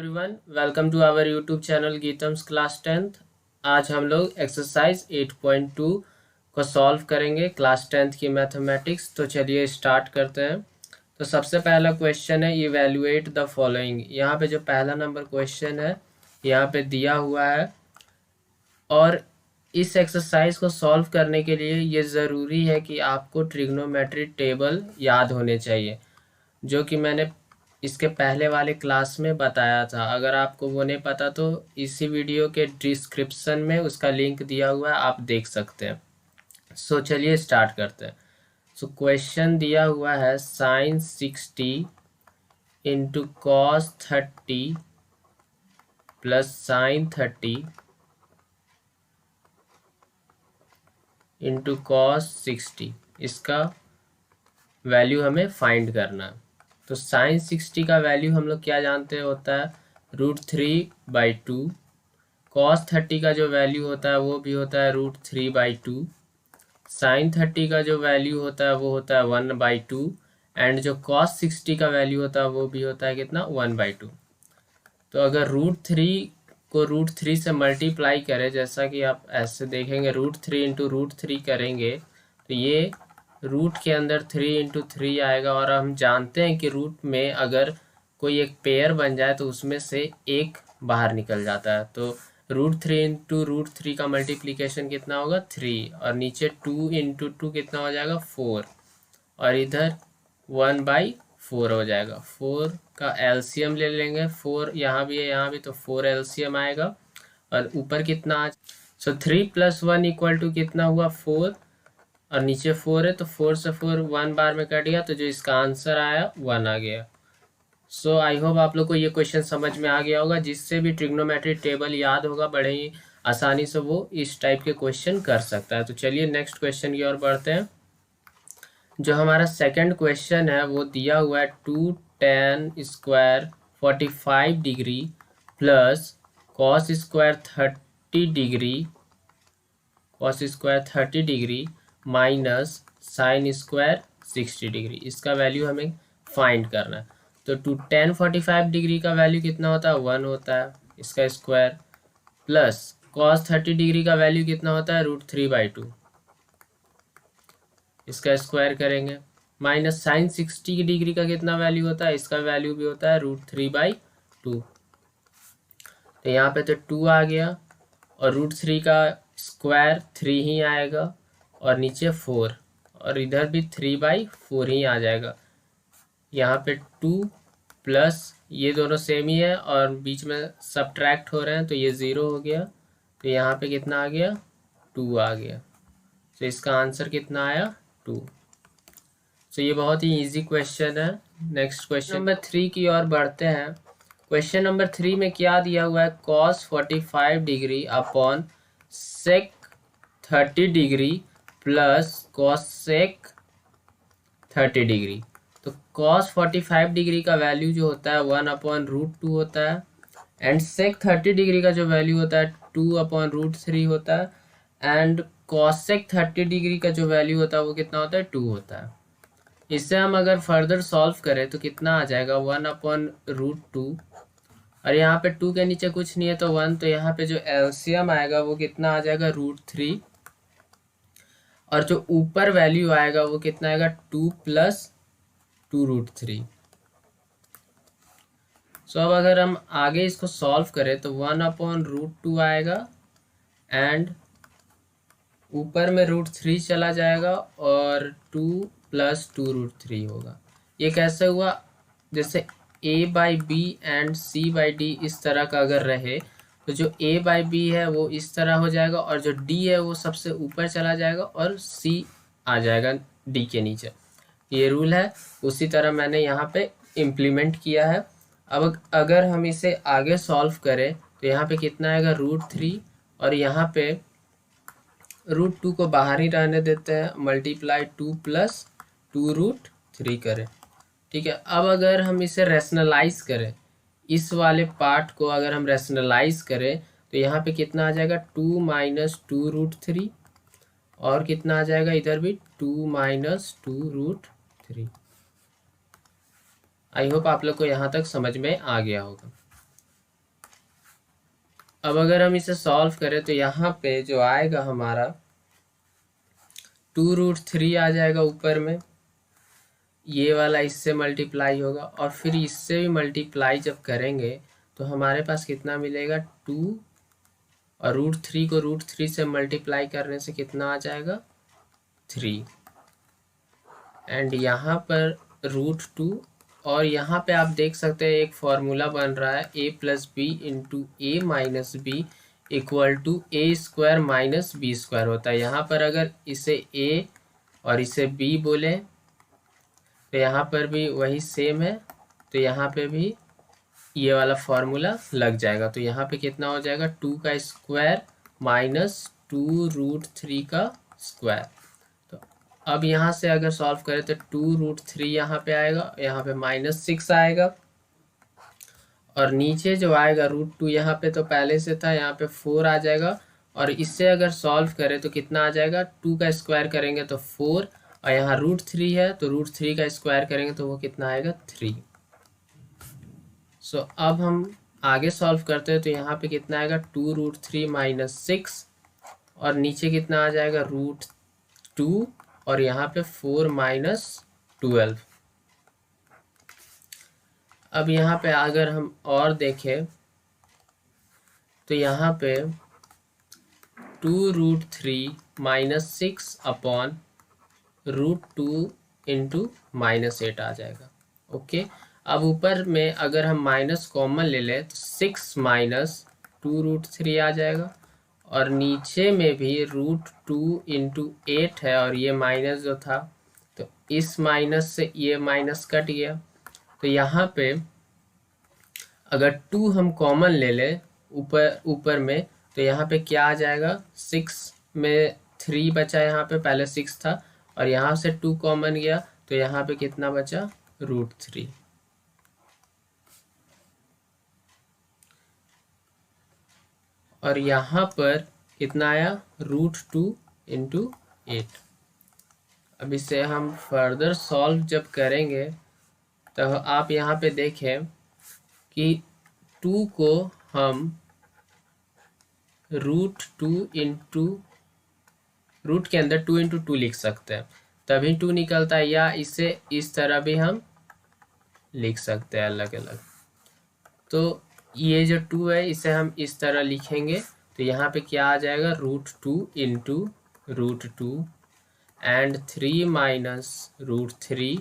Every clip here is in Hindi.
Everyone, welcome to our YouTube channel Geetam's class 10th। आज हम लोग एक्सरसाइज 8.2 को सॉल्व करेंगे, क्लास 10th की मैथमेटिक्स। तो चलिए स्टार्ट करते हैं। तो सबसे पहला क्वेश्चन है इवैल्यूएट द फॉलोइंग। यहाँ पे जो पहला नंबर क्वेश्चन है यहाँ पे दिया हुआ है, और इस एक्सरसाइज को सॉल्व करने के लिए ये ज़रूरी है कि आपको ट्रिग्नोमेट्री टेबल याद होने चाहिए, जो कि मैंने इसके पहले वाले क्लास में बताया था। अगर आपको वो नहीं पता तो इसी वीडियो के डिस्क्रिप्शन में उसका लिंक दिया हुआ है, आप देख सकते हैं। सो चलिए स्टार्ट करते हैं। सो क्वेश्चन दिया हुआ है sine 60 into cos 30 plus sine 30 into cos 60। इसका वैल्यू हमें फाइंड करना है। तो साइन 60 का वैल्यू हम लोग क्या जानते हैं, होता है √3/2। कॉस 30 का जो वैल्यू होता है वो भी होता है √3/2। साइन 30 का जो वैल्यू होता है वो होता है 1/2। एंड जो कॉस 60 का वैल्यू होता है वो भी होता है कितना, 1/2। तो अगर √3 को √3 से मल्टीप्लाई करें, जैसा कि आप ऐसे देखेंगे, √3 इंटू √3 करेंगे तो ये रूट के अंदर 3 इंटू 3 आएगा। और हम जानते हैं कि रूट में अगर कोई एक पेयर बन जाए तो उसमें से एक बाहर निकल जाता है। तो √3 इंटू √3 का मल्टीप्लीकेशन कितना होगा, 3। और नीचे 2 इंटू 2 कितना हो जाएगा, 4। और इधर 1/4 हो जाएगा। 4 का एलसीएम ले लेंगे, 4 यहाँ भी है यहाँ भी, तो 4 एलसीएम आएगा। और ऊपर कितना, सो 3 + 1 = कितना हुआ, 4। और नीचे 4 है तो 4 से 4 1 बार में कट गया, तो जो इसका आंसर आया 1 आ गया। सो आई होप आप लोग को ये क्वेश्चन समझ में आ गया होगा। जिससे भी ट्रिग्नोमेट्री टेबल याद होगा, बड़े ही आसानी से वो इस टाइप के क्वेश्चन कर सकता है। तो चलिए नेक्स्ट क्वेश्चन की ओर बढ़ते हैं। जो हमारा सेकंड क्वेश्चन है वो दिया हुआ है 2 tan square 45 degree plus cos square 30 degree minus sine square 60 degree. इसका वैल्यू हमें फाइंड करना है। तो 2 tan 45 डिग्री का वैल्यू कितना होता है, 1 होता है, इसका स्क्वायर, प्लस cos 30 डिग्री का वैल्यू कितना होता है, √3/2, इसका स्क्वायर करेंगे, माइनस साइन 60 डिग्री का कितना वैल्यू होता है, इसका वैल्यू भी होता है √3/2। तो यहाँ पे तो 2 आ गया, और √3 का स्क्वायर 3 ही आएगा, और नीचे 4, और इधर भी 3/4 ही आ जाएगा। यहाँ पे 2 प्लस ये दोनों सेम ही है और बीच में सब्ट्रैक्ट हो रहे हैं, तो ये 0 हो गया। तो यहाँ पे कितना आ गया, 2 आ गया। तो इसका आंसर कितना आया, 2। तो ये बहुत ही इजी क्वेश्चन है। नेक्स्ट क्वेश्चन नंबर 3 की ओर बढ़ते हैं। क्वेश्चन नंबर 3 में क्या दिया हुआ है, cos 45 degree upon sec 30 degree plus cosec 30 degree. तो cos 45 डिग्री का वैल्यू जो होता है 1/√2 होता है, एंड sec 30 डिग्री का जो वैल्यू होता है 2/√3 होता है, एंड cosec 30 डिग्री का जो वैल्यू होता है वो कितना होता है, 2 होता है। इससे हम अगर फर्दर सॉल्व करें तो कितना आ जाएगा, 1/√2, और यहाँ पे 2 के नीचे कुछ नहीं है तो 1, तो यहाँ पे जो एलसीएम आएगा वो कितना आ जाएगा, √3, और जो ऊपर वैल्यू आएगा वो कितना आएगा, 2 + 2√3। सो अब अगर हम आगे इसको सॉल्व करें तो 1/√2 आएगा, एंड ऊपर में √3 चला जाएगा, और 2 + 2√3 होगा। ये कैसे हुआ, जैसे a/b एंड c/d इस तरह का अगर रहे तो जो a/b है वो इस तरह हो जाएगा, और जो d है वो सबसे ऊपर चला जाएगा, और c आ जाएगा d के नीचे। ये रूल है, उसी तरह मैंने यहाँ पे इम्प्लीमेंट किया है। अब अगर हम इसे आगे सॉल्व करें तो यहाँ पे कितना आएगा, √3, और यहाँ पे √2 को बाहर ही रहने देते हैं, मल्टीप्लाई 2 + 2√3 करें। ठीक है। अब अगर हम इसे रैशनलाइज करें, इस वाले पार्ट को अगर हम रैशनलाइज करें तो यहाँ पे कितना आ जाएगा, 2 - 2√3, और कितना आ जाएगा इधर भी 2 - 2√3। आई होप आप लोग को यहाँ तक समझ में आ गया होगा। अब अगर हम इसे सॉल्व करें तो यहाँ पे जो आएगा हमारा 2√3 आ जाएगा ऊपर में, ये वाला इससे मल्टीप्लाई होगा और फिर इससे भी मल्टीप्लाई जब करेंगे तो हमारे पास कितना मिलेगा 2, और √3 को √3 से मल्टीप्लाई करने से कितना आ जाएगा 3, एंड यहाँ पर √2, और यहाँ पे आप देख सकते हैं एक फॉर्मूला बन रहा है a + b × a - b = a² - b² होता है। यहाँ पर अगर इसे a और इसे b बोले तो यहाँ पर भी वही सेम है, तो यहाँ पे भी ये वाला फॉर्मूला लग जाएगा। तो यहाँ पे कितना हो जाएगा 2 का स्क्वायर - 2√3 का स्क्वायर। तो अब यहाँ से अगर सॉल्व करें तो 2√3 यहाँ पे आएगा, यहाँ पे -6 आएगा, और नीचे जो आएगा √2 यहाँ पे तो पहले से था, यहाँ पे 4 आ जाएगा, और इससे अगर सॉल्व करें तो कितना आ जाएगा 2 का स्क्वायर करेंगे तो 4, और यहाँ √3 है तो √3 का स्क्वायर करेंगे तो वो कितना आएगा 3। सो अब हम आगे सॉल्व करते हैं तो यहाँ पे कितना आएगा 2√3 - 6, और नीचे कितना आ जाएगा √2, और यहाँ पे 4 - 12। अब यहाँ पे अगर हम और देखें तो यहाँ पे 2√3 - 6 अपॉन √2 × -8 आ जाएगा। ओके, अब ऊपर में अगर हम माइनस कॉमन ले लें तो 6 - 2√3 आ जाएगा, और नीचे में भी √2 × 8 है, और ये माइनस जो था तो इस माइनस से ये माइनस कट गया। तो यहाँ पे अगर 2 हम कॉमन ले लें ऊपर में तो यहाँ पे क्या आ जाएगा 6 में 3 बचा, यहाँ पे पहले 6 था, और यहाँ से 2 कॉमन गया तो यहाँ पे कितना बचा √3। और यहाँ पर कितना आया √2 × 8। अब इसे हम फर्दर सॉल्व जब करेंगे तो आप यहाँ पे देखें कि 2 को हम √2 × रूट के अंदर 2 × 2 लिख सकते हैं, तभी 2 निकलता है, या इसे इस तरह भी हम लिख सकते हैं अलग अलग। तो ये जो 2 है इसे हम इस तरह लिखेंगे तो यहाँ पे क्या आ जाएगा √2 × √2 एंड 3 - √3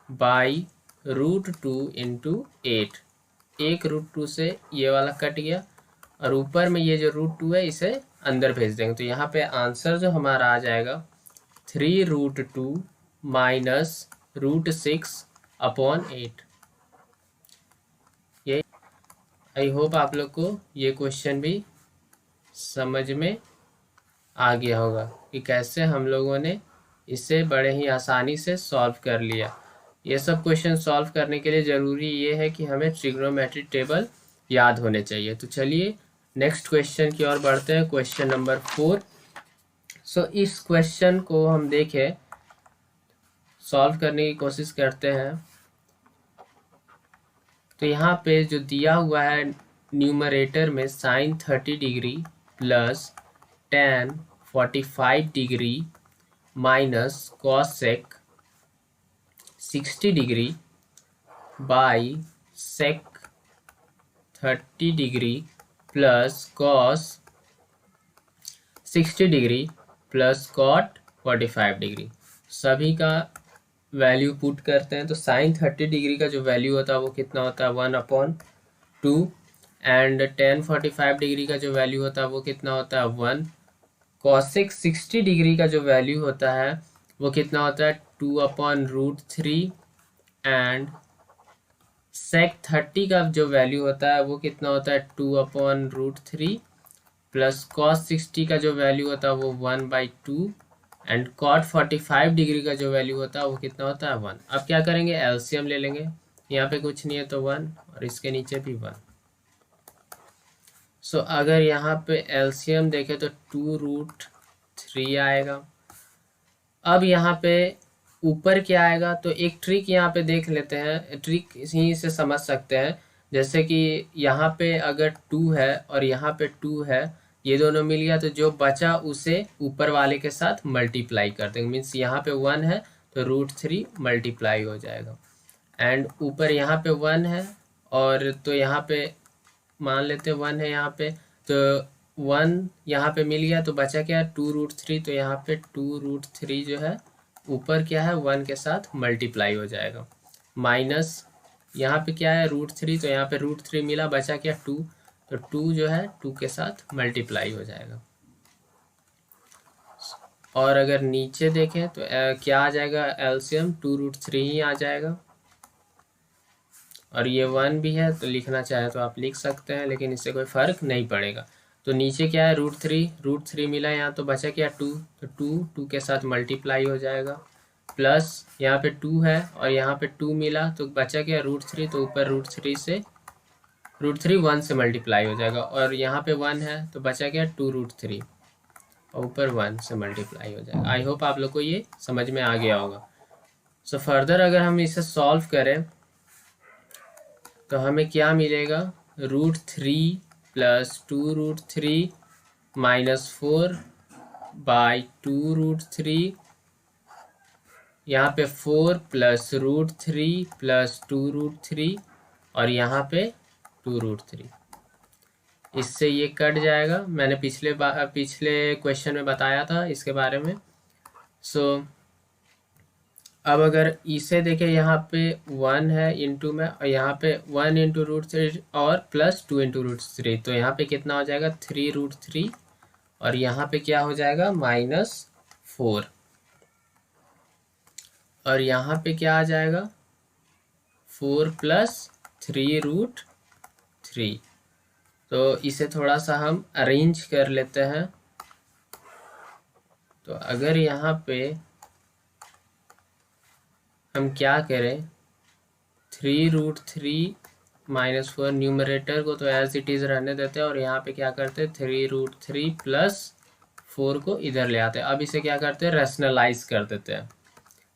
बाई √2 × 8। एक √2 से ये वाला कट गया, और ऊपर में ये जो √2 है इसे अंदर भेज देंगे, तो यहाँ पे आंसर जो हमारा आ जाएगा 3√2 - √6 अपॉन 8। ये आई होप आप लोग को ये क्वेश्चन भी समझ में आ गया होगा कि कैसे हम लोगों ने इसे बड़े ही आसानी से सॉल्व कर लिया। ये सब क्वेश्चन सॉल्व करने के लिए ज़रूरी ये है कि हमें ट्रिग्नोमेट्रिक टेबल याद होने चाहिए। तो चलिए नेक्स्ट क्वेश्चन की ओर बढ़ते हैं, क्वेश्चन नंबर 4। सो इस क्वेश्चन को हम देखें, सॉल्व करने की कोशिश करते हैं। तो यहाँ पे जो दिया हुआ है न्यूमरेटर में sin 30 degree plus tan 45 degree minus cosec 60 degree by sec 30 degree plus cos 60 degree plus cot 45 degree, सभी का वैल्यू पुट करते हैं। तो sin 30 डिग्री का जो वैल्यू होता है वो कितना होता है 1/2, एंड tan 45 डिग्री का जो वैल्यू होता है वो कितना होता है 1। cosec 60 डिग्री का जो वैल्यू होता है वो कितना होता है 2/√3, एंड sec 30 का जो वैल्यू होता है वो कितना होता है 2/√3, प्लस cos 60 का जो वैल्यू होता है वो 1/2, एंड cot 45 डिग्री का जो वैल्यू होता है वो कितना होता है 1। अब क्या करेंगे एलसीएम ले लेंगे, यहाँ पे कुछ नहीं है तो 1, और इसके नीचे भी 1। सो अगर यहाँ पे एलसीएम देखें तो 2√3 आएगा। अब यहाँ पे ऊपर क्या आएगा, तो एक ट्रिक यहाँ पे देख लेते हैं, ट्रिक यहीं से समझ सकते हैं। जैसे कि यहाँ पे अगर 2 है और यहाँ पे 2 है, ये दोनों मिल गया, तो जो बचा उसे ऊपर वाले के साथ मल्टीप्लाई कर देंगे। मीन्स यहाँ पे 1 है तो √3 मल्टीप्लाई हो जाएगा। एंड ऊपर यहाँ पे 1 है और तो यहाँ पे मान लेते 1 है यहाँ पे, तो 1 यहाँ पे मिल गया, तो बचा क्या है 2√3, तो यहाँ पे 2√3 जो है ऊपर क्या है 1 के साथ मल्टीप्लाई हो जाएगा। माइनस यहाँ पे क्या है √3, तो यहाँ पे √3 मिला, बचा क्या 2, तो 2 जो है 2 के साथ मल्टीप्लाई हो जाएगा। और अगर नीचे देखें तो क्या आ जाएगा एलसीएम 2√3 ही आ जाएगा। और ये 1 भी है, तो लिखना चाहे तो आप लिख सकते हैं, लेकिन इससे कोई फ़र्क नहीं पड़ेगा। तो नीचे क्या है √3 मिला यहाँ, तो बचा क्या 2, तो 2 के साथ मल्टीप्लाई हो जाएगा। प्लस यहाँ पे 2 है और यहाँ पे 2 मिला, तो बचा क्या √3, तो ऊपर √3 से √3 1 से मल्टीप्लाई हो जाएगा। और यहाँ पे 1 है तो बचा क्या 2√3 और ऊपर 1 से मल्टीप्लाई हो जाएगा। आई होप आप लोग को ये समझ में आ गया होगा। सो फर्दर अगर हम इसे सॉल्व करें तो हमें क्या मिलेगा, √3 + 2√3 -4 बाई 2√3, यहाँ पे 4 + √3 + 2√3 और यहाँ पे 2√3। इससे ये कट जाएगा, मैंने पिछले क्वेश्चन में बताया था इसके बारे में। सो अब अगर इसे देखें, यहाँ पे 1 है इंटू में, और यहाँ पे 1 × √3 और प्लस 2 × √3, तो यहाँ पे कितना हो जाएगा 3√3 और यहाँ पे क्या हो जाएगा -4 और यहाँ पे क्या आ जाएगा 4 + 3√3। तो इसे थोड़ा सा हम अरेंज कर लेते हैं। तो अगर यहाँ पे हम क्या करें 3√3 -4 न्यूमरेटर को तो एज इट इज़ रहने देते हैं और यहाँ पे क्या करते हैं 3√3 + 4 को इधर ले आते हैं। अब इसे क्या करते हैं रैशनलाइज कर देते हैं।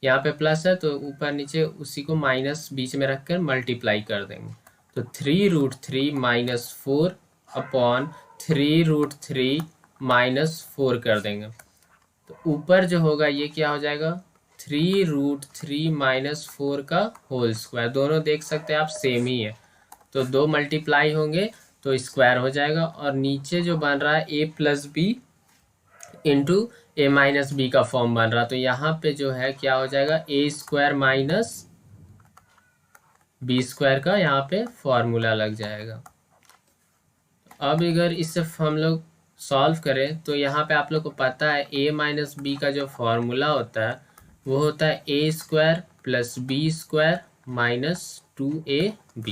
यहाँ पे प्लस है तो ऊपर नीचे उसी को माइनस बीच में रखकर मल्टीप्लाई कर देंगे। तो 3√3 -4 अपॉन 3√3 -4 कर देंगे। तो ऊपर जो होगा ये क्या हो जाएगा 3√3 -4 का होल स्क्वायर। दोनों देख सकते हैं आप सेम ही है, तो 2 मल्टीप्लाई होंगे तो स्क्वायर हो जाएगा। और नीचे जो बन रहा है a + b into a - b का फॉर्म बन रहा, तो यहाँ पे जो है क्या हो जाएगा a² - b² का यहाँ पे फॉर्मूला लग जाएगा। अब अगर इससे हम लोग सॉल्व करें तो यहाँ पे आप लोग को पता है a - b का जो फॉर्मूला होता है वो होता है a² + b² - 2ab।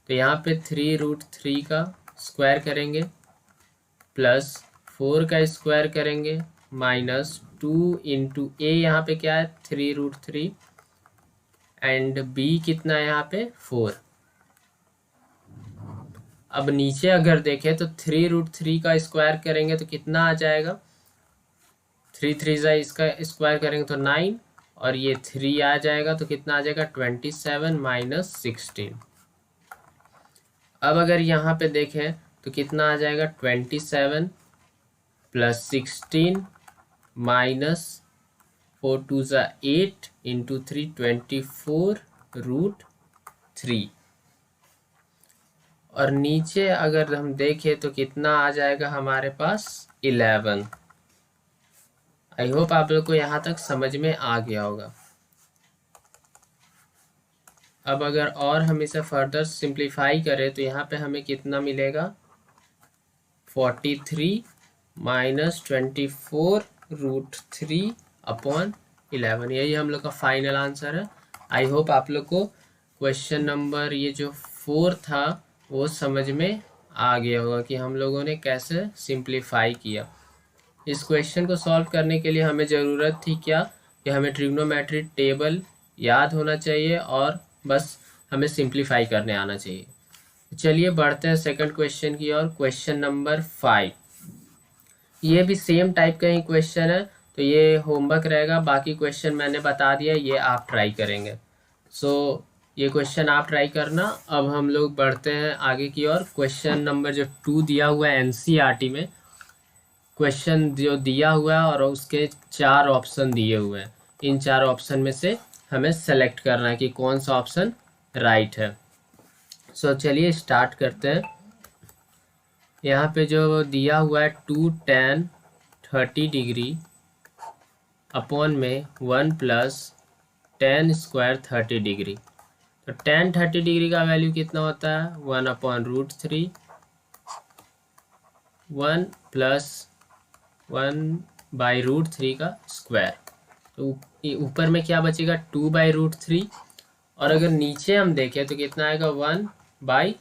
तो यहाँ पे 3√3 का स्क्वायर करेंगे प्लस 4 का स्क्वायर करेंगे -2 × a, यहाँ पे क्या है 3√3 एंड b कितना है यहाँ पे 4। अब नीचे अगर देखें तो 3√3 का स्क्वायर करेंगे तो कितना आ जाएगा 3 3 इसका स्क्वायर करेंगे तो 9 और ये 3 आ जाएगा तो कितना आ जाएगा 27 - 16। अब अगर यहाँ पे देखें तो कितना आ जाएगा 27 + 16 -4 2 8 × 3 24√3। और नीचे अगर हम देखें तो कितना आ जाएगा हमारे पास 11। आई होप आप लोग को यहाँ तक समझ में आ गया होगा। अब अगर और हम इसे फर्दर सिंप्लीफाई करें तो यहाँ पे हमें कितना मिलेगा 43 - 24√3 अपॉन 11। यही हम लोग का फाइनल आंसर है। आई होप आप लोग को क्वेश्चन नंबर ये जो 4 था वो समझ में आ गया होगा कि हम लोगों ने कैसे सिंप्लीफाई किया। इस क्वेश्चन को सॉल्व करने के लिए हमें ज़रूरत थी क्या कि हमें ट्रिग्नोमेट्री टेबल याद होना चाहिए और बस हमें सिंप्लीफाई करने आना चाहिए। चलिए बढ़ते हैं सेकंड क्वेश्चन की ओर। क्वेश्चन नंबर 5, ये भी सेम टाइप का ही क्वेश्चन है, तो ये होमवर्क रहेगा। बाकी क्वेश्चन मैंने बता दिया, ये आप ट्राई करेंगे। सो ये क्वेश्चन आप ट्राई करना। अब हम लोग बढ़ते हैं आगे की ओर। क्वेश्चन नंबर जो 2 दिया हुआ है एनसीईआरटी में, क्वेश्चन जो दिया हुआ है और उसके 4 ऑप्शन दिए हुए हैं, इन 4 ऑप्शन में से हमें सेलेक्ट करना है कि कौन सा ऑप्शन राइट है। सो चलिए स्टार्ट करते हैं। यहाँ पे जो दिया हुआ है 2 tan 30 डिग्री अपॉन में 1 प्लस tan स्क्वायर 30 डिग्री। तो tan 30 डिग्री का वैल्यू कितना होता है 1/√3, 1 प्लस 1/√3 का स्क्वायर। तो ऊपर में क्या बचेगा 2/√3, और अगर नीचे हम देखें तो कितना आएगा 1/3।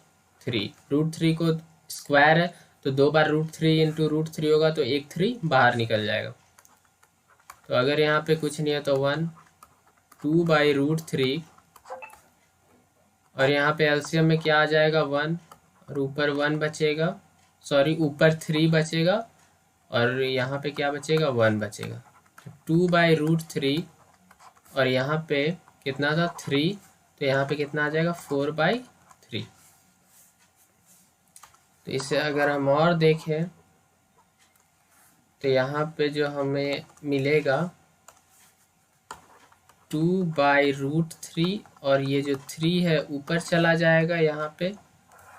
√3 को स्क्वायर है तो 2 बार √3 इंटू √3 होगा तो 1 3 बाहर निकल जाएगा। तो अगर यहाँ पे कुछ नहीं है तो 2/√3, और यहाँ पे एलसीएम में क्या आ जाएगा 1, और ऊपर 1 बचेगा, सॉरी ऊपर 3 बचेगा, और यहाँ पे क्या बचेगा 1 बचेगा। तो 2/√3, और यहाँ पे कितना था 3, तो यहाँ पे कितना आ जाएगा 4/3। तो इसे अगर हम और देखें तो यहाँ पे जो हमें मिलेगा 2/√3, और ये जो 3 है ऊपर चला जाएगा, यहाँ पे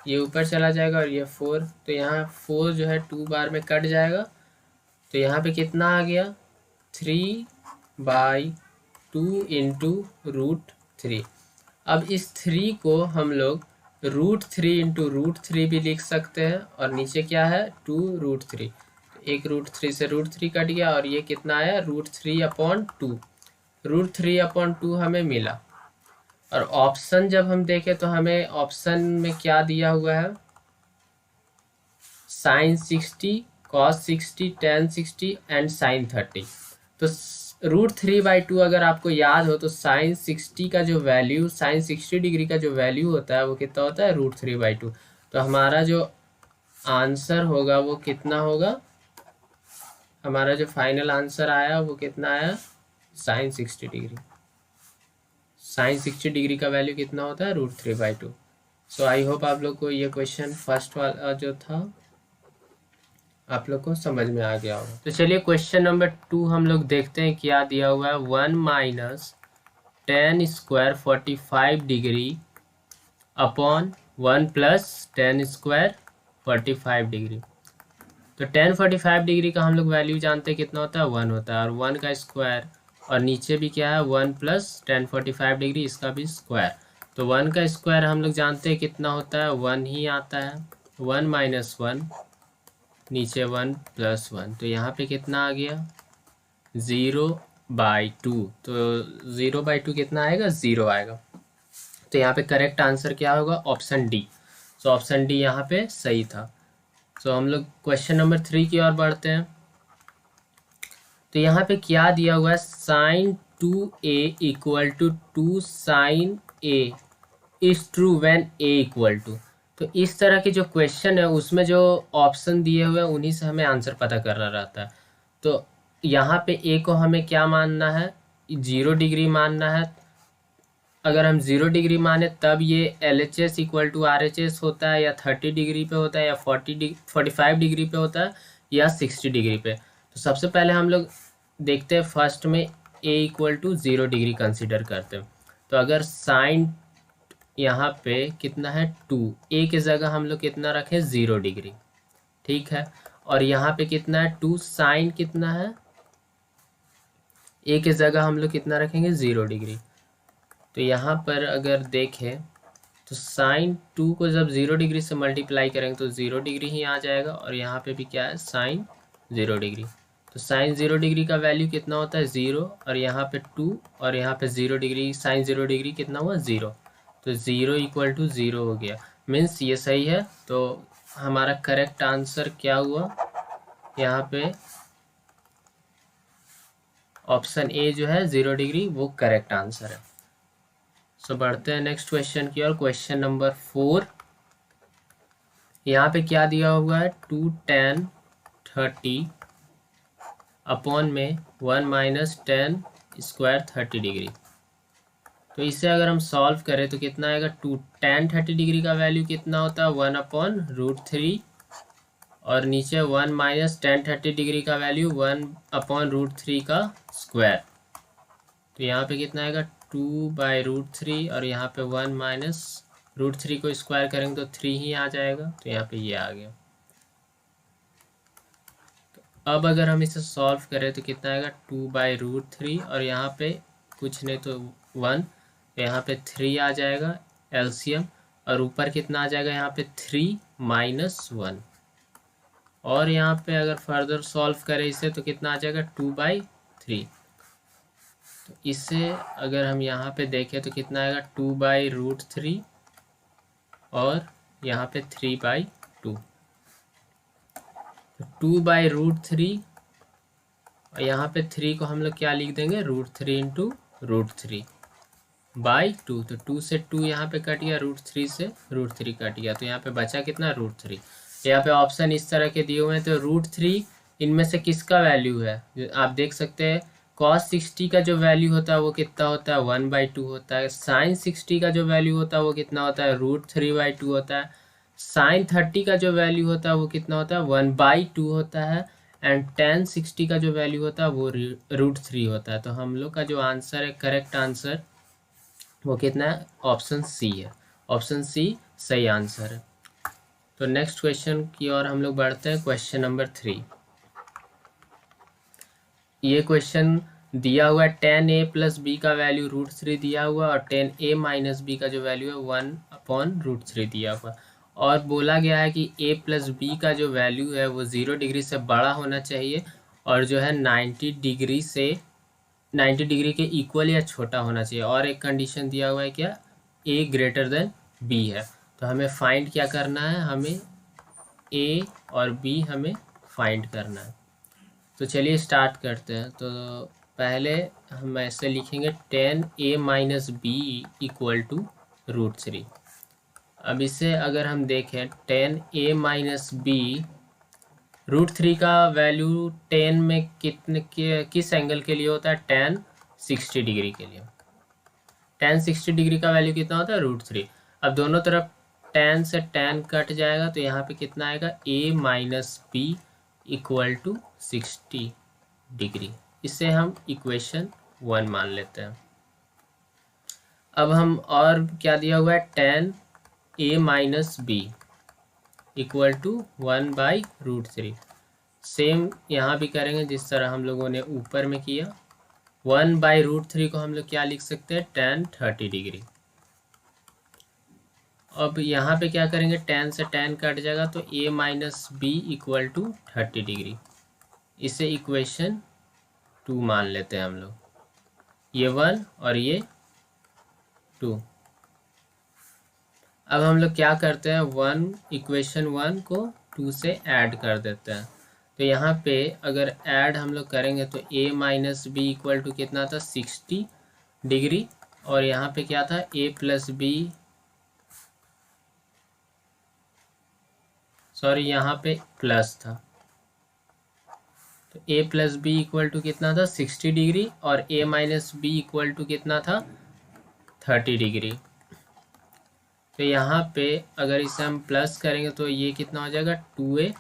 ये ऊपर चला जाएगा, और ये 4, तो यहाँ 4 जो है 2 बार में कट जाएगा। तो यहाँ पे कितना आ गया 3/2 इंटू √3। अब इस 3 को हम लोग √3 इंटू √3 भी लिख सकते हैं, और नीचे क्या है 2√3, एक √3 से √3 कट गया, और ये कितना आया √3/2। √3/2 हमें मिला। और ऑप्शन जब हम देखें तो हमें ऑप्शन में क्या दिया हुआ है sin 60, cos 60, tan 60 and sin 30। तो √3/2 अगर आपको याद हो तो sin 60 का जो वैल्यू, sin 60 डिग्री का जो वैल्यू होता है वो कितना होता है √3/2। तो हमारा जो आंसर होगा वो कितना होगा, हमारा जो फाइनल आंसर आया वो कितना आया sin 60 डिग्री। sin 60 डिग्री का वैल्यू कितना होता है √3/2। सो आई होप आप लोग को ये क्वेश्चन फर्स्ट वाला जो था आप लोग को समझ में आ गया होगा। तो चलिए क्वेश्चन नंबर 2 हम लोग देखते हैं क्या दिया हुआ है। 1 minus tan square 45 degree upon 1 plus tan square 45 degree. तो tan 45 डिग्री का हम लोग वैल्यू जानते हैं कितना होता है 1 होता है, और 1 का स्क्वायर, और नीचे भी क्या है 1 प्लस tan 45 डिग्री, इसका भी स्क्वायर। तो 1 का स्क्वायर हम लोग जानते हैं कितना होता है 1 ही आता है। 1 माइनस 1, नीचे 1 प्लस 1, तो यहाँ पे कितना आ गया 0/2। तो 0/2 कितना आएगा 0 आएगा। तो यहाँ पे करेक्ट आंसर क्या होगा option D. So option D यहाँ पे सही था। सो हम लोग क्वेश्चन नंबर 3 की ओर बढ़ते हैं। तो यहाँ पे क्या दिया हुआ है sin 2a equal to 2 sin a is true when a equal to. तो इस तरह के जो क्वेश्चन है उसमें जो ऑप्शन दिए हुए हैं उन्हीं से हमें आंसर पता करना रहता है। तो यहाँ पे a को हमें क्या मानना है 0 डिग्री मानना है। अगर हम 0 डिग्री माने तब ये LHS इक्वल टू RHS होता है, या 30 डिग्री पे होता है, या 45 डिग्री पे होता है, या 60 डिग्री पे। तो सबसे पहले हम लोग देखते हैं फर्स्ट में a equal to 0 degree consider करते हैं। तो अगर साइन यहाँ पे कितना है 2, a की जगह हम लोग कितना रखें 0 डिग्री, ठीक है। और यहाँ पे कितना है 2, साइन कितना है a की जगह हम लोग कितना रखेंगे 0 डिग्री। तो यहाँ पर अगर देखें तो साइन 2 को जब 0 डिग्री से मल्टीप्लाई करेंगे तो 0 डिग्री ही आ जाएगा, और यहाँ पे भी क्या है साइन 0 डिग्री। तो साइन 0 डिग्री का वैल्यू कितना होता है 0, और यहाँ पे 2, और यहाँ पे 0 डिग्री, साइन 0 डिग्री कितना हुआ 0। तो 0 इक्वल टू 0 हो गया, मीन्स ये सही है। तो हमारा करेक्ट आंसर क्या हुआ यहाँ पे ऑप्शन ए जो है 0 डिग्री वो करेक्ट आंसर है। सो बढ़ते हैं नेक्स्ट क्वेश्चन की ओर। क्वेश्चन नंबर 4, यहाँ पे क्या दिया हुआ है 2 tan 30 अपॉन में 1 माइनस tan स्क्वायर 30 डिग्री। तो इसे अगर हम सॉल्व करें तो कितना आएगा, tan 30 डिग्री का वैल्यू कितना होता है 1/√3, और नीचे 1 माइनस tan 30 डिग्री का वैल्यू 1/√3 का स्क्वायर। तो यहाँ पे कितना आएगा 2/√3, और यहाँ पे 1 माइनस √3 को स्क्वायर करेंगे तो 3 ही आ जाएगा। तो यहाँ पे ये आ गया। तो अब अगर हम इसे सॉल्व करें तो कितना आएगा 2/√3, और यहाँ पे कुछ नहीं तो 1, तो यहाँ पे 3 आ जाएगा एलसीएम, और ऊपर कितना आ जाएगा यहाँ पे 3 माइनस 1, और यहाँ पे अगर फर्दर सॉल्व करें इसे तो कितना आ जाएगा 2/3। तो इसे अगर हम यहाँ पे देखें तो कितना आएगा 2/√3, और यहाँ पे 3/2। तो 2/√3, और यहाँ पे 3 को हम लोग क्या लिख देंगे √3 इंटू √3/2। तो 2 से 2 यहाँ पे कट गया, √3 से √3 कट गया, तो यहाँ पे बचा कितना √3। यहाँ पे ऑप्शन इस तरह के दिए हुए हैं, तो √3 इनमें से किसका वैल्यू है, आप देख सकते हैं cos 60 का जो वैल्यू होता है वो कितना होता है 1/2 होता है, sin 60 का जो वैल्यू होता है वो कितना होता है √3/2 होता है, sin 30 का जो वैल्यू होता है वो कितना होता है 1/2 होता है, एंड tan 60 का जो वैल्यू होता है वो √3 होता है। तो हम लोग का जो आंसर है, करेक्ट आंसर वो कितना है, ऑप्शन सी है। ऑप्शन सी सही आंसर है। तो नेक्स्ट क्वेश्चन की ओर हम लोग बढ़ते हैं, क्वेश्चन नंबर 3। ये क्वेश्चन दिया हुआ है tan a प्लस बी का वैल्यू √3 दिया हुआ, और tan a माइनस बी का जो वैल्यू है 1/√3 दिया हुआ, और बोला गया है कि a प्लस बी का जो वैल्यू है वो 0 डिग्री से बड़ा होना चाहिए, और जो है 90 डिग्री के इक्वल या छोटा होना चाहिए, और एक कंडीशन दिया हुआ है क्या, a ग्रेटर देन b है। तो हमें फाइंड क्या करना है, हमें a और b हमें फाइंड करना है। तो चलिए स्टार्ट करते हैं। तो पहले हम ऐसे लिखेंगे tan a minus B equal to √3। अब इसे अगर हम देखें tan a माइनस बी, √3 का वैल्यू 10 में किस एंगल के लिए होता है, tan 60 डिग्री के लिए। tan 60 डिग्री का वैल्यू कितना होता है √3। अब दोनों तरफ tan से tan कट जाएगा, तो यहाँ पे कितना आएगा a minus B equal to 60 degree. इसे हम इक्वेशन 1 मान लेते हैं। अब हम और क्या दिया हुआ है, tan a minus B equal to 1/√3। Same यहाँ भी करेंगे जिस तरह हम लोगों ने ऊपर में किया। 1/√3 को हम लोग क्या लिख सकते हैं, tan 30 डिग्री। अब यहाँ पे क्या करेंगे, tan से tan कट जाएगा, तो a minus B equal to 30 degree. इसे इक्वेशन 2 मान लेते हैं हम लोग, ये 1 और ये 2। अब हम लोग क्या करते हैं, इक्वेशन 1 को 2 से ऐड कर देते हैं। तो यहाँ पे अगर ऐड हम लोग करेंगे तो a minus B equal to कितना था 60 डिग्री, और यहाँ पे क्या था a प्लस बी, सॉरी यहाँ पे प्लस था, तो a plus B equal to कितना था 60 डिग्री, और a minus B equal to कितना था 30 डिग्री। तो यहाँ पे अगर इसे हम प्लस करेंगे तो ये कितना हो जाएगा 2a,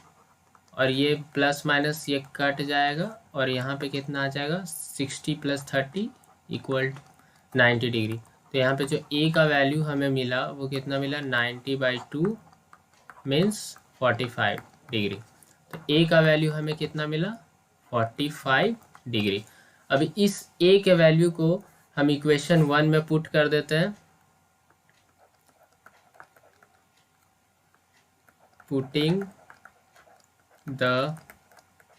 और ये प्लस माइनस ये कट जाएगा, और यहाँ पे कितना आ जाएगा 60 प्लस 30 इक्वल 90 डिग्री। तो यहाँ पे जो a का वैल्यू हमें मिला वो कितना मिला 90/2 मीन्स 45 डिग्री। तो a का वैल्यू हमें कितना मिला 45 डिग्री। अभी इस a के वैल्यू को हम इक्वेशन 1 में पुट कर देते हैं। Putting the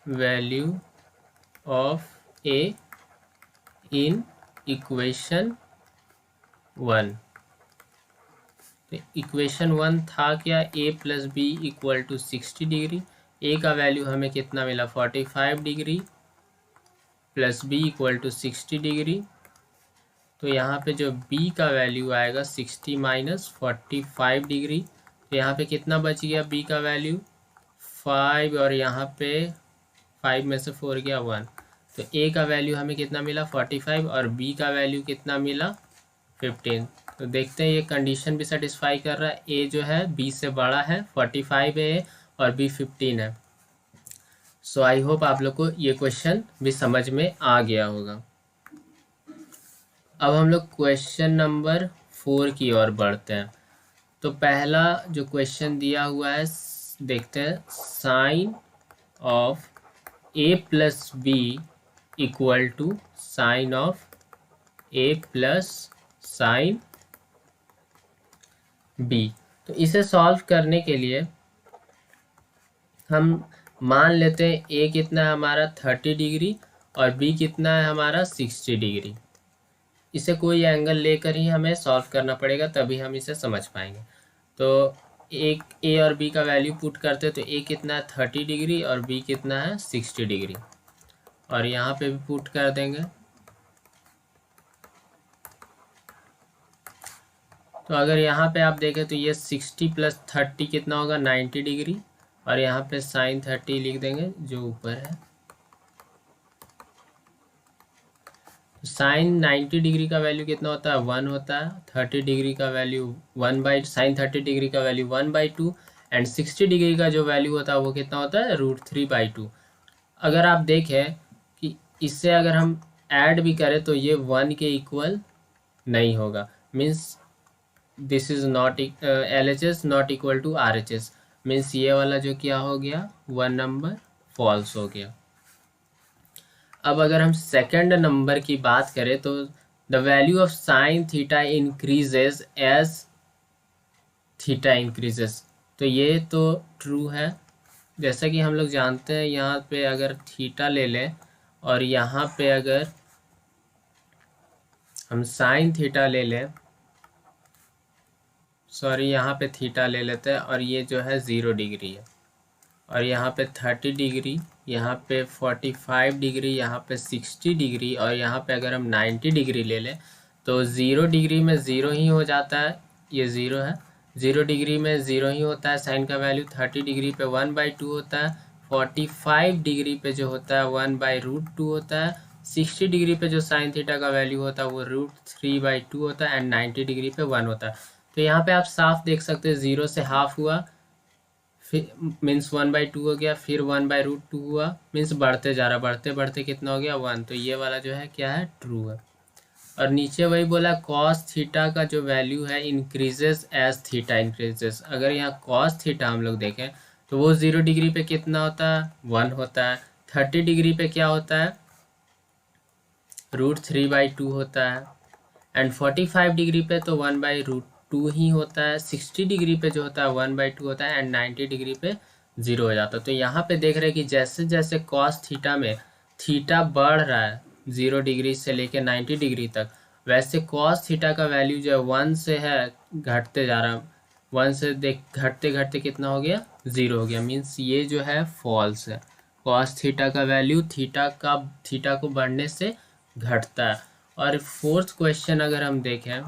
value of a in equation 1। तो इक्वेशन 1 था क्या, a plus B equal to 60 degree. a का वैल्यू हमें कितना मिला 45 degree, plus b equal to 60 degree. तो यहाँ पे जो b का वैल्यू आएगा 60 माइनस 45 डिग्री। तो यहाँ पे कितना बच गया b का वैल्यू 5, और यहाँ पे 5 में से 4 गया 1। तो a का वैल्यू हमें कितना मिला 45, और b का वैल्यू कितना मिला 15। तो देखते हैं ये कंडीशन भी सेटिस्फाई कर रहा है। ए जो है बी से बड़ा है, 45 है और बी 15 है। सो आई होप आप लोग को ये क्वेश्चन भी समझ में आ गया होगा। अब हम लोग क्वेश्चन नंबर 4 की ओर बढ़ते हैं। तो पहला जो क्वेश्चन दिया हुआ है देखते हैं। Sine of A plus B equal to sine of A plus sine B. तो इसे सॉल्व करने के लिए हम मान लेते हैं ए कितना है हमारा 30 डिग्री और बी कितना है हमारा 60 डिग्री। इसे कोई एंगल लेकर ही हमें सॉल्व करना पड़ेगा, तभी हम इसे समझ पाएंगे। तो एक ए और बी का वैल्यू पुट करते हैं। तो ए कितना है 30 डिग्री और बी कितना है 60 डिग्री, और यहाँ पे भी पुट कर देंगे। तो अगर यहाँ पे आप देखें तो ये 60 प्लस 30 कितना होगा 90 डिग्री, और यहाँ पे साइन 30 लिख देंगे जो ऊपर है। साइन 90 डिग्री का वैल्यू कितना होता है 1 होता है। 30 डिग्री का वैल्यू 1/साइन 30 डिग्री का वैल्यू 1/2 एंड 60 डिग्री का जो वैल्यू होता है वो कितना होता है √3/2। अगर आप देखें कि इससे अगर हम ऐड भी करें तो ये 1 के इक्वल नहीं होगा, means this is not LHS not equal to RHS, means ये वाला जो क्या हो गया 1 नंबर फॉल्स हो गया। अब अगर हम सेकंड नंबर की बात करें तो the value of sine theta increases as theta increases. तो ये तो ट्रू है। जैसा कि हम लोग जानते हैं यहाँ पे अगर थीटा ले लें और यहाँ पे अगर हम साइन थीटा ले लें, सॉरी यहाँ पे थीटा ले लेते हैं, और ये जो है 0 डिग्री है, और यहाँ पे 30 डिग्री, यहाँ पे 45 डिग्री, यहाँ पे 60 डिग्री, और यहाँ पे अगर हम 90 डिग्री ले लें तो 0 डिग्री में 0 ही हो जाता है, ये 0 है। 0 डिग्री में 0 ही होता है साइन का वैल्यू। 30 डिग्री पे 1/2 होता है। 45 डिग्री पे जो होता है 1/√2 होता है। 60 डिग्री पे जो साइन थीटा का वैल्यू होता है वो √3/2 होता है, एंड 90 डिग्री पे 1 होता है। तो यहाँ पे आप साफ देख सकते हैं 0 से हाफ हुआ, फिर मीन्स 1/2 हो गया, फिर 1/√2 हुआ, मीन्स बढ़ते जा रहा, बढ़ते बढ़ते कितना हो गया 1। तो ये वाला जो है क्या है ट्रू है। और नीचे वही बोला कॉस थीटा का जो वैल्यू है इंक्रीजेस एज थीटा इंक्रीजेस। अगर यहाँ कॉस थीटा हम लोग देखें तो वो 0 डिग्री पे कितना होता है 1 होता है। 30 डिग्री पे क्या होता है √3/2 होता है, एंड 45 डिग्री पे तो 1/√2 ही होता है। 60 डिग्री पे जो होता है 1/2 होता है, एंड 90 डिग्री पे 0 हो जाता है। तो यहाँ पे देख रहे हैं कि जैसे जैसे कॉस थीटा में थीटा बढ़ रहा है 0 डिग्री से लेके 90 डिग्री तक, वैसे कॉस थीटा का वैल्यू जो है 1 से है घटते जा रहा है। 1 से देख घटते घटते कितना हो गया 0 हो गया, मीन्स ये जो है फॉल्स है। कॉस थीटा का वैल्यू थीटा को बढ़ने से घटता है। और फोर्थ क्वेश्चन अगर हम देखें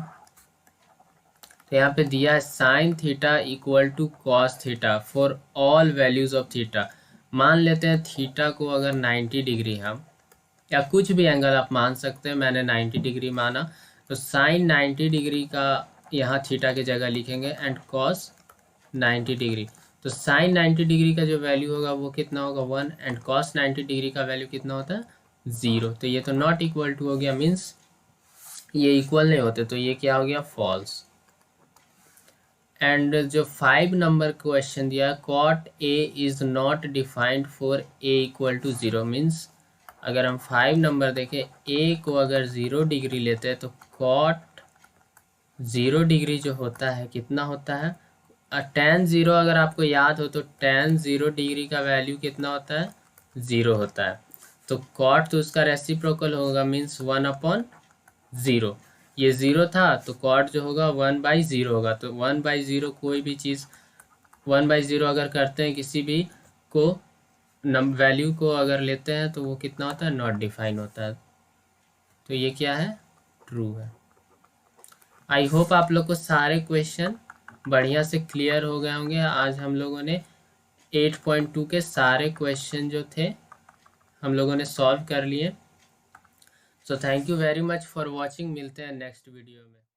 तो यहाँ पे दिया है sine theta equal to cos theta for all values of theta. मान लेते हैं थीटा को अगर 90 डिग्री हम, या कुछ भी एंगल आप मान सकते हैं, मैंने 90 डिग्री माना, तो साइन 90 डिग्री का यहाँ थीटा की जगह लिखेंगे एंड कॉस 90 डिग्री। तो साइन 90 डिग्री का जो वैल्यू होगा वो कितना होगा 1, एंड कॉस 90 डिग्री का वैल्यू कितना होता है 0। तो ये तो नॉट इक्वल टू हो गया, मीन्स ये इक्वल नहीं होते, तो ये क्या हो गया फॉल्स। एंड जो 5 नंबर क्वेश्चन दिया cot A is not defined for A equal to 0, means अगर हम 5 नंबर देखें ए को अगर 0 डिग्री लेते हैं तो कॉट 0 डिग्री जो होता है कितना होता है tan 0, अगर आपको याद हो तो tan 0 डिग्री का वैल्यू कितना होता है 0 होता है। तो कॉट तो उसका रेसिप्रोकल होगा, मीन्स 1/0। ये 0 था तो कॉट जो होगा 1/0 होगा। तो 1/0 कोई भी चीज़ 1/0 अगर करते हैं किसी भी को वैल्यू को अगर लेते हैं तो वो कितना होता है नॉट डिफाइन होता है। तो ये क्या है ट्रू है। आई होप आप लोग को सारे क्वेश्चन बढ़िया से क्लियर हो गए होंगे। आज हम लोगों ने 8.2 के सारे क्वेश्चन जो थे हम लोगों ने सॉल्व कर लिए। So thank you very much for watching. मिलते हैं नेक्स्ट वीडियो में।